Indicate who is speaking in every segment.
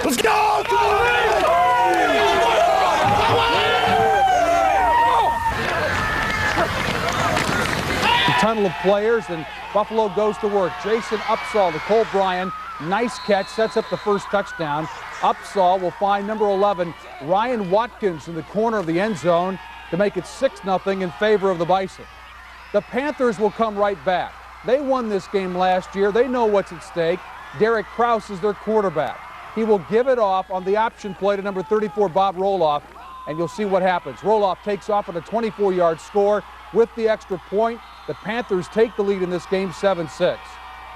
Speaker 1: Let's go!
Speaker 2: The tunnel of players, and Buffalo goes to work. Jason Upsall to Cole Bryan. Nice catch, sets up the first touchdown. Upsall will find number 11, Ryan Watkins, in the corner of the end zone to make it 6-0 in favor of the Bison. The Panthers will come right back. They won this game last year. They know what's at stake. Derek Krause is their quarterback. He will give it off on the option play to number 34, Bob Roloff, and you'll see what happens. Roloff takes off on a 24-yard score with the extra point. The Panthers take the lead in this game 7-6.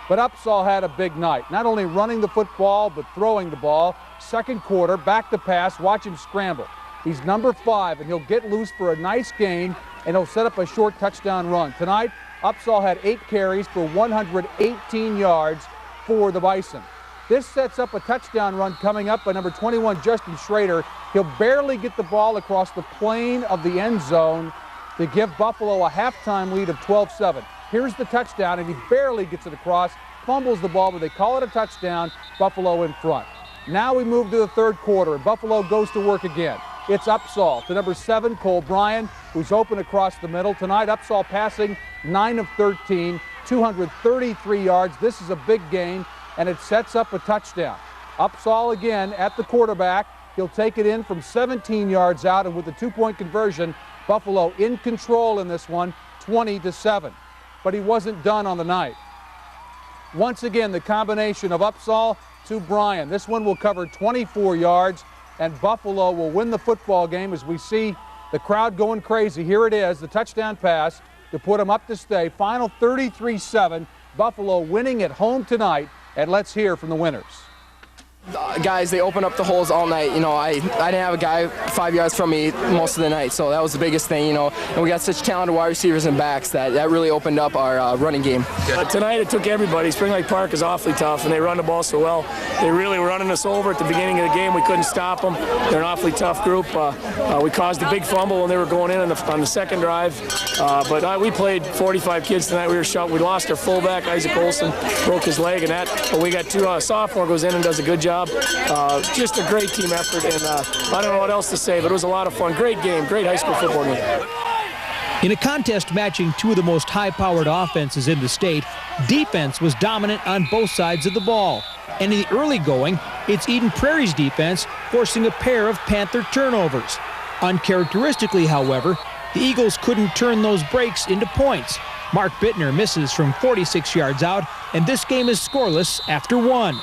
Speaker 2: But Upsall had a big night, not only running the football, but throwing the ball. Second quarter, back to pass, watch him scramble. He's number 5, and he'll get loose for a nice gain, and he'll set up a short touchdown run. Tonight, Upsall had 8 carries for 118 yards for the Bison. This sets up a touchdown run coming up by number 21, Justin Schrader. He'll barely get the ball across the plane of the end zone to give Buffalo a halftime lead of 12-7. Here's the touchdown, and he barely gets it across, fumbles the ball, but they call it a touchdown. Buffalo in front. Now we move to the third quarter, and Buffalo goes to work again. It's Upsall to number 7, Cole Bryan, who's open across the middle. Tonight, Upsall passing 9 of 13, 233 yards. This is a big gain, and it sets up a touchdown. Upsall again at the quarterback. He'll take it in from 17 yards out, and with the 2-point conversion, Buffalo in control in this one, 20-7. But he wasn't done on the night. Once again, the combination of Upsall to Bryan. This one will cover 24 yards, and Buffalo will win the football game as we see the crowd going crazy. Here it is, the touchdown pass to put them up to stay. Final 33-7, Buffalo winning at home tonight, and let's hear from the winners.
Speaker 3: Guys, they opened up the holes all night. You know, I didn't have a guy 5 yards from me most of the night, so that was the biggest thing, you know. And we got such talented wide receivers and backs that really opened up our running game.
Speaker 4: Tonight it took everybody. Spring Lake Park is awfully tough, and they run the ball so well. They really were running us over at the beginning of the game. We couldn't stop them. They're an awfully tough group. We caused a big fumble when they were going in on the second drive. But we played 45 kids tonight. We were shot. We lost our fullback, Isaac Olson, broke his leg, and but we got 2 sophomore goes in and does a good job. Just a great team effort, and I don't know what else to say, but it was a lot of fun. Great game, great high school football game.
Speaker 5: In a contest matching 2 of the most high-powered offenses in the state, defense was dominant on both sides of the ball. And in the early going, it's Eden Prairie's defense forcing a pair of Panther turnovers. Uncharacteristically, however, the Eagles couldn't turn those breaks into points. Mark Bittner misses from 46 yards out, and this game is scoreless after 1.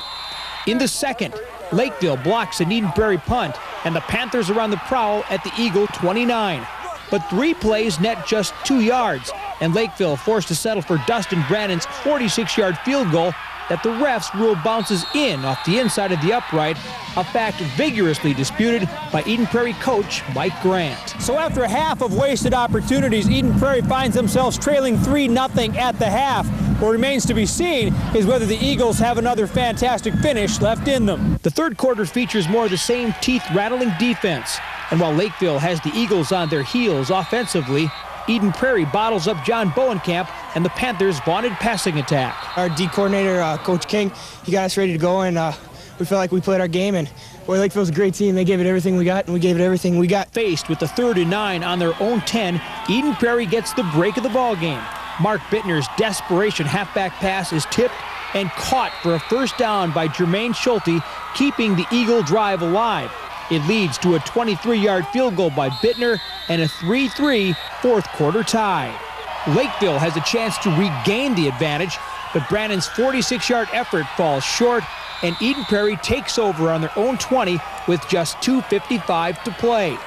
Speaker 5: In the second, Lakeville blocks an Eden Prairie punt, and the Panthers are on the prowl at the Eagle 29. But 3 plays net just 2 yards, and Lakeville forced to settle for Dustin Brannon's 46-yard field goal that the refs ruled bounces in off the inside of the upright, a fact vigorously disputed by Eden Prairie coach Mike Grant.
Speaker 6: So after half of wasted opportunities, Eden Prairie finds themselves trailing 3-0 at the half. What remains to be seen is whether the Eagles have another fantastic finish left in them.
Speaker 5: The third quarter features more of the same teeth-rattling defense. And while Lakeville has the Eagles on their heels offensively, Eden Prairie bottles up John Bowenkamp and the Panthers' vaunted passing attack.
Speaker 7: Our D coordinator, Coach King, he got us ready to go, and we felt like we played our game. And boy, Lakeville's a great team. They gave it everything we got, and we gave it everything we got.
Speaker 5: Faced with the 3rd and 9 on their own 10, Eden Prairie gets the break of the ball game. Mark Bittner's desperation halfback pass is tipped and caught for a first down by Jermaine Schulte, keeping the Eagle drive alive. It leads to a 23-yard field goal by Bittner and a 3-3 fourth quarter tie. Lakeville has a chance to regain the advantage, but Brannon's 46-yard effort falls short, and Eden Prairie takes over on their own 20 with just 2:55 to play.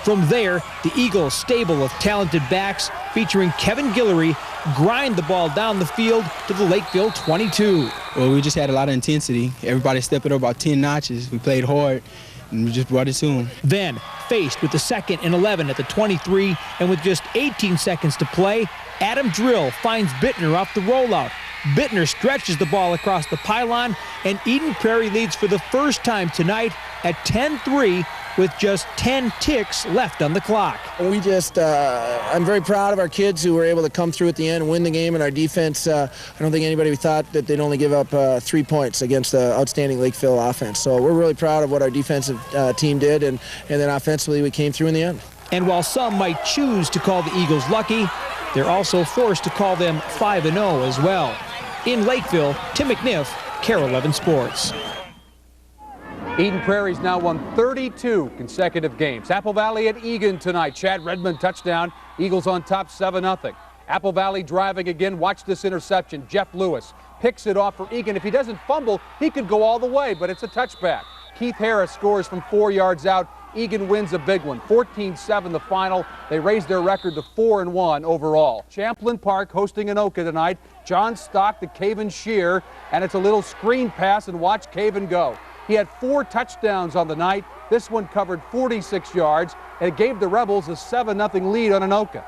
Speaker 5: From there, the Eagles' stable of talented backs, featuring Kevin Guillory, grind the ball down the field to the Lakeville 22.
Speaker 8: Well, we just had a lot of intensity. Everybody stepped it up about 10 notches. We played hard, and we just brought it to them.
Speaker 5: Then, faced with the 2nd and 11 at the 23, and with just 18 seconds to play, Adam Drill finds Bittner off the rollout. Bittner stretches the ball across the pylon, and Eden Prairie leads for the first time tonight at 10-3 with just 10 ticks left on the clock.
Speaker 1: I'm very proud of our kids who were able to come through at the end and win the game, and our defense, I don't think anybody thought that they'd only give up 3 points against the outstanding Lakeville offense. So we're really proud of what our defensive team did, and then offensively we came through in the end.
Speaker 5: And while some might choose to call the Eagles lucky, they're also forced to call them 5-0 as well. In Lakeville, Tim McNiff, KARE 11 Sports.
Speaker 2: Eden Prairie's now won 32 consecutive games. Apple Valley at Egan tonight. Chad Redmond touchdown. Eagles on top 7-0. Apple Valley driving again. Watch this interception. Jeff Lewis picks it off for Egan. If he doesn't fumble, he could go all the way, but it's a touchback. Keith Harris scores from 4 yards out. Egan wins a big one, 14-7 the final. They raised their record to 4-1 overall. Champlain Park hosting Anoka tonight. John Stock to Caven Shear, and it's a little screen pass, and watch Caven go. He had 4 touchdowns on the night. This one covered 46 yards, and it gave the Rebels a 7-0 lead on Anoka.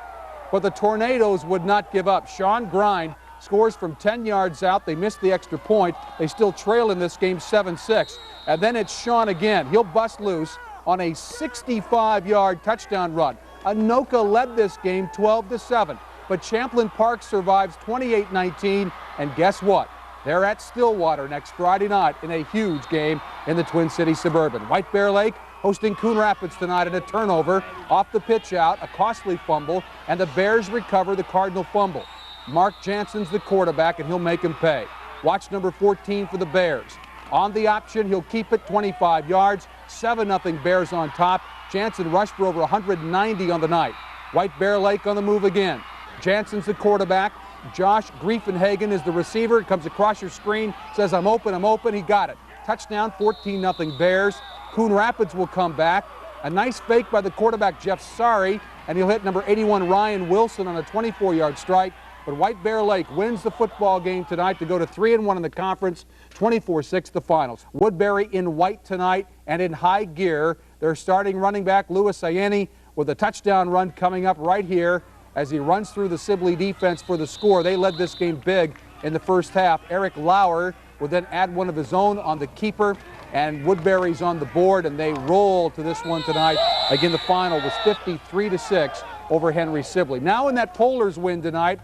Speaker 2: But the Tornadoes would not give up. Sean Grind scores from 10 yards out. They missed the extra point. They still trail in this game 7-6. And then it's Sean again. He'll bust loose on a 65-yard touchdown run. Anoka led this game 12-7, but Champlain Park survives 28-19, and guess what? They're at Stillwater next Friday night in a huge game in the Twin Cities Suburban. White Bear Lake hosting Coon Rapids tonight in a turnover, off the pitch out, a costly fumble, and the Bears recover the Cardinal fumble. Mark Jansen's the quarterback, and he'll make him pay. Watch number 14 for the Bears. On the option, he'll keep it 25 yards. 7-0 Bears on top. Jansen rushed for over 190 on the night. White Bear Lake on the move again. Jansen's the quarterback. Josh Griefenhagen is the receiver. It comes across your screen, says, I'm open. He got it. Touchdown, 14-0 Bears. Coon Rapids will come back. A nice fake by the quarterback, Jeff Sari, and he'll hit number 81, Ryan Wilson, on a 24-yard strike. But White Bear Lake wins the football game tonight to go to 3-1 in the conference, 24-6 the finals. Woodbury in white tonight and in high gear. Their starting running back, Louis Ayeni, with a touchdown run coming up right here as he runs through the Sibley defense for the score. They led this game big in the first half. Eric Lauer will then add one of his own on the keeper, and Woodbury's on the board, and they roll to this one tonight. Again, the final was 53-6 over Henry Sibley. Now in that Polars win tonight,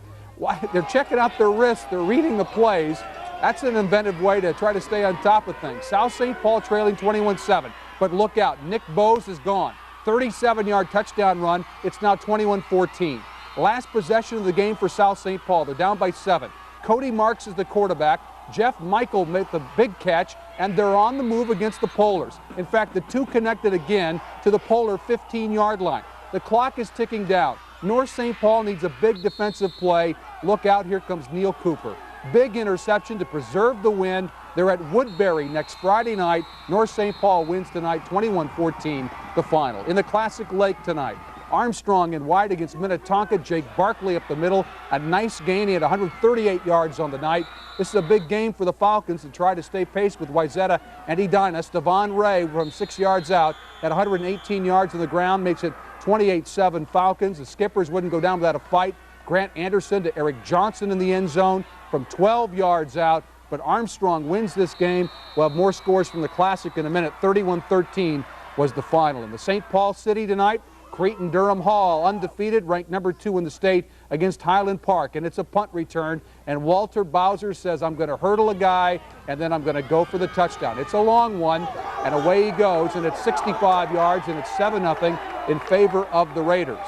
Speaker 2: they're checking out their wrists, they're reading the plays. That's an inventive way to try to stay on top of things. South St. Paul trailing 21-7, but look out, Nick Bose is gone. 37-yard touchdown run, it's now 21-14. Last possession of the game for South St. Paul, they're down by 7. Cody Marks is the quarterback. Jeff Michael made the big catch, and they're on the move against the Polars. In fact, the two connected again to the Polar 15-yard line. The clock is ticking down. North St. Paul needs a big defensive play. Look out, here comes Neil Cooper. Big interception to preserve the win. They're at Woodbury next Friday night. North St. Paul wins tonight, 21-14, the final. In the Classic Lake tonight, Armstrong in white against Minnetonka. Jake Barkley up the middle. A nice gain. He had 138 yards on the night. This is a big game for the Falcons to try to stay pace with Wayzata and Edina. Stevan Ray from 6 yards out at 118 yards on the ground makes it 28-7 Falcons. The Skippers wouldn't go down without a fight. Grant Anderson to Eric Johnson in the end zone from 12 yards out. But Armstrong wins this game. We'll have more scores from the Classic in a minute. 31-13 was the final. In the St. Paul City tonight, Cretin-Derham Hall, undefeated, ranked number 2 in the state against Highland Park. And it's a punt return. And Walter Bowser says, I'm going to hurdle a guy, and then I'm going to go for the touchdown. It's a long one, and away he goes. And it's 65 yards, and it's 7-0 in favor of the Raiders.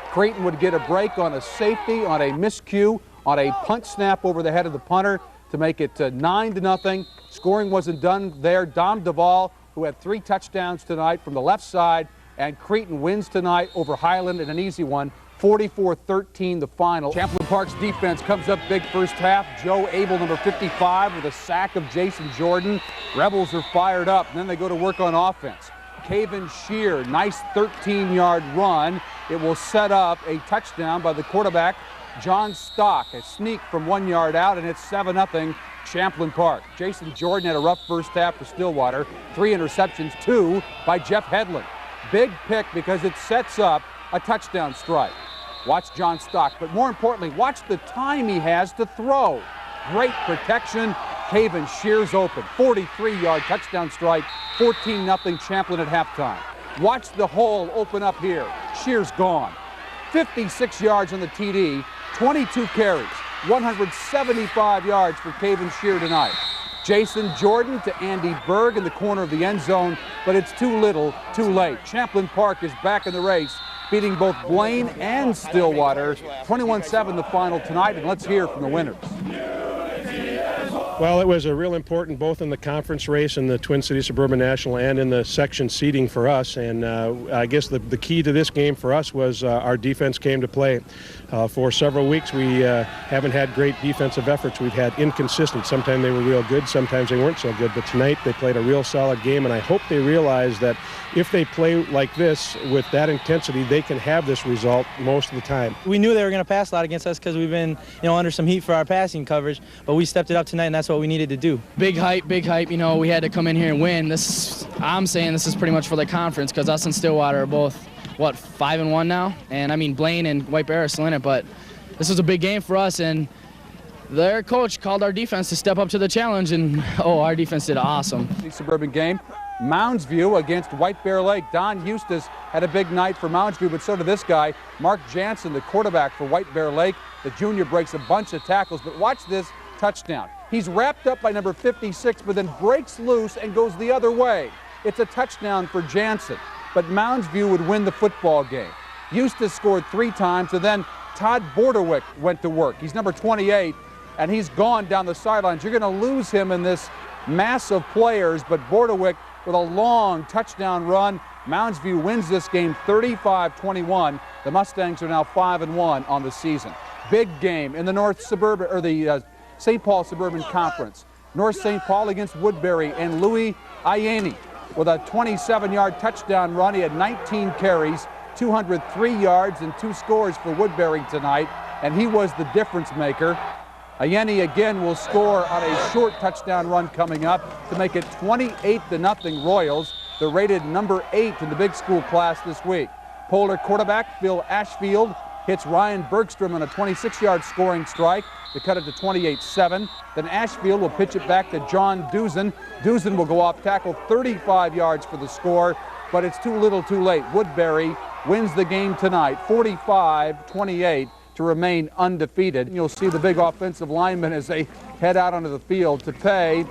Speaker 2: Creighton would get a break on a safety, on a miscue, on a punt snap over the head of the punter to make it 9-0. Scoring wasn't done there. Dom Duvall, who had 3 touchdowns tonight from the left side, and Creighton wins tonight over Highland in an easy one, 44-13 the final. Champlain Park's defense comes up big first half. Joe Abel, number 55, with a sack of Jason Jordan. Rebels are fired up, and then they go to work on offense. Caven Shear, nice 13-yard run. It will set up a touchdown by the quarterback, John Stock. A sneak from 1 yard out, and it's 7-0 Champlain Park. Jason Jordan had a rough first half for Stillwater. 3 interceptions, 2 by Jeff Hedlund. Big pick because it sets up a touchdown strike. Watch John Stock, but more importantly, watch the time he has to throw. Great protection. Caven shears open. 43-yard touchdown strike. 14-0 Champlain at halftime. Watch the hole open up here. Shears gone. 56 yards on the TD. 22 carries. 175 yards for Caven Shear tonight. Jason Jordan to Andy Berg in the corner of the end zone, but it's too little, too late. Champlain Park is back in the race, beating both Blaine and Stillwater. 21-7 the final tonight, and let's hear from the winners.
Speaker 9: Well, it was a real important both in the conference race in the Twin Cities Suburban National and in the section seeding for us. And I guess the key to this game for us was our defense came to play. For several weeks, we haven't had great defensive efforts. We've had inconsistent. Sometimes they were real good, sometimes they weren't so good. But tonight they played a real solid game, and I hope they realize that if they play like this with that intensity, they can have this result most of the time.
Speaker 7: We knew they were going to pass a lot against us because we've been, under some heat for our passing coverage, but we stepped it up tonight, and that's what we needed to do.
Speaker 10: Big hype. We had to come in here and win. I'm saying this is pretty much for the conference because us and Stillwater are both, 5-1 now? And I mean, Blaine and White Bear are still in it, but this was a big game for us, and their coach called our defense to step up to the challenge, and our defense did awesome.
Speaker 2: Suburban game. Mounds View against White Bear Lake. Don Eustace had a big night for Mounds View, but so did this guy, Mark Jansen, the quarterback for White Bear Lake. The junior breaks a bunch of tackles, but watch this touchdown. He's wrapped up by number 56, but then breaks loose and goes the other way. It's a touchdown for Jansen, but Mounds View would win the football game. Eustace scored 3 times, and then Todd Borderwick went to work. He's number 28, and he's gone down the sidelines. You're going to lose him in this mass of players, but Borderwick with a long touchdown run. Mounds View wins this game 35-21. The Mustangs are now 5-1 on the season. Big game in the North Suburban, or the St. Paul Suburban Conference. North St. Paul against Woodbury, and Louis Ayeni with a 27-yard touchdown run. He had 19 carries, 203 yards, and 2 scores for Woodbury tonight, and he was the difference maker. Ayeni again will score on a short touchdown run coming up to make it 28-0 Royals. They're rated number 8 in the big school class this week. Polar quarterback Phil Ashfield hits Ryan Bergstrom on a 26-yard scoring strike to cut it to 28-7. Then Ashfield will pitch it back to John Dusen. Dusen will go off tackle 35 yards for the score, but it's too little too late. Woodbury wins the game tonight 45-28 to remain undefeated. You'll see the big offensive linemen as they head out onto the field. Tepe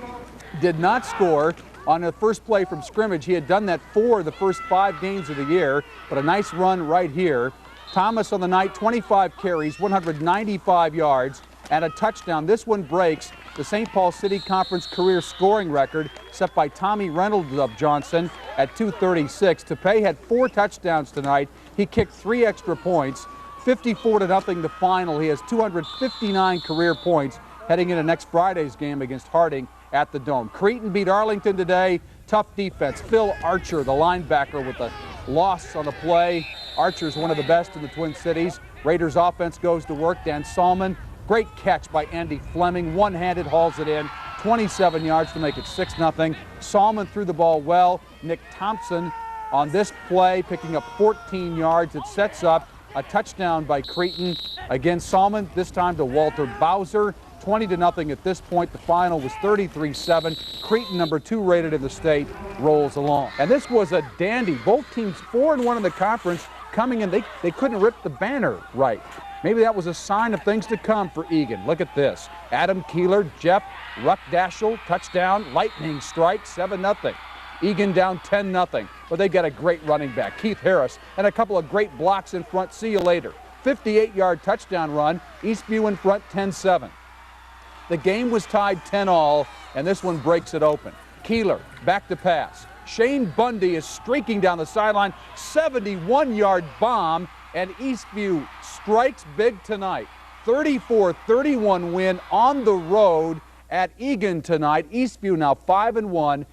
Speaker 2: did not score on the first play from scrimmage. He had done that for the first 5 games of the year, but a nice run right here. Thomas on the night, 25 carries, 195 yards, and a touchdown. This one breaks the St. Paul City Conference career scoring record set by Tommy Reynolds of Johnson at 236. Tepe had 4 touchdowns tonight. He kicked 3 extra points. 54-0 the final. He has 259 career points heading into next Friday's game against Harding at the Dome. Creighton beat Arlington today. Tough defense. Phil Archer, the linebacker, with a loss on the play. Archer's one of the best in the Twin Cities. Raiders offense goes to work. Dan Salmon, great catch by Andy Fleming. One-handed hauls it in. 27 yards to make it 6-0. Salmon threw the ball well. Nick Thompson on this play picking up 14 yards. It sets up a touchdown by Creighton. Again, Salmon, this time to Walter Bowser. 20-0 at this point. The final was 33-7. Creighton, number 2 rated in the state, rolls along. And this was a dandy. Both teams 4-1 in the conference coming in. They couldn't rip the banner right. Maybe that was a sign of things to come for Egan. Look at this. Adam Keeler, Jeff Ruckdashel, touchdown, lightning strike, 7-0. Egan down 10-0, but they got a great running back, Keith Harris, and a couple of great blocks in front. See you later. 58-yard touchdown run, Eastview in front 10-7. The game was tied 10-all, and this one breaks it open. Keeler back to pass. Shane Bundy is streaking down the sideline, 71-yard bomb, and Eastview strikes big tonight. 34-31 win on the road at Egan tonight. Eastview now 5-1.